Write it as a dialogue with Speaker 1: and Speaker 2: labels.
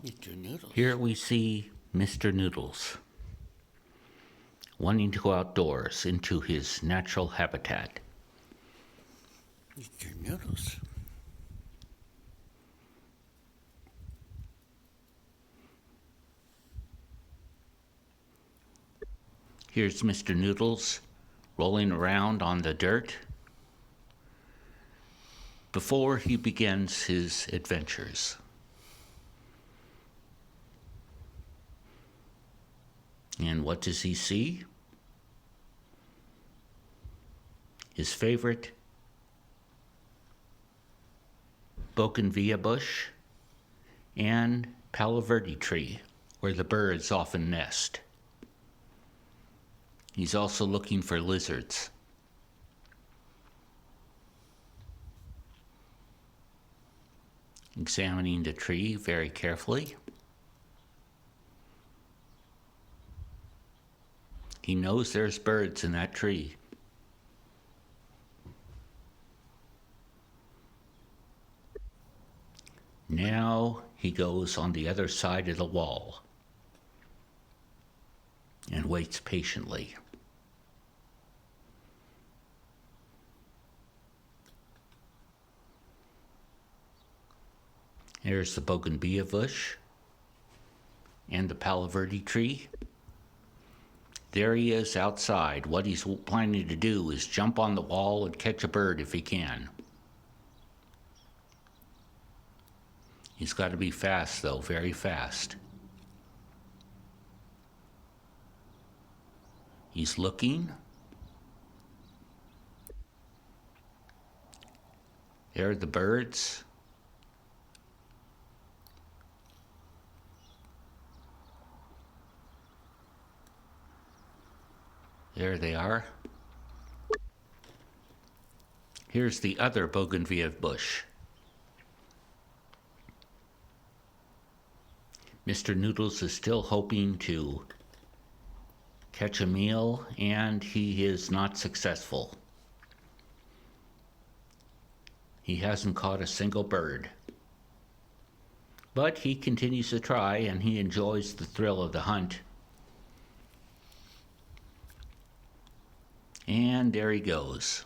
Speaker 1: Mr. Noodles.
Speaker 2: Here we see Mr. Noodles wanting to go outdoors into his natural habitat.
Speaker 1: Mr. Noodles.
Speaker 2: Here's Mr. Noodles rolling around on the dirt before he begins his adventures. And what does he see? His favorite bougainvillea bush and palo verde tree, where the birds often nest. He's also looking for lizards. Examining the tree very carefully. He knows there's birds in that tree. Now he goes on the other side of the wall and waits patiently. There's the bougainvillea bush and the palo verde tree. There he is outside. What he's planning to do is jump on the wall and catch a bird if he can. He's got to be fast, though, very fast. He's looking. There are the birds. There they are. Here's the other bougainvillea bush. Mr. Noodles is still hoping to catch a meal, and he is not successful. He hasn't caught a single bird. But he continues to try, and he enjoys the thrill of the hunt. And there he goes.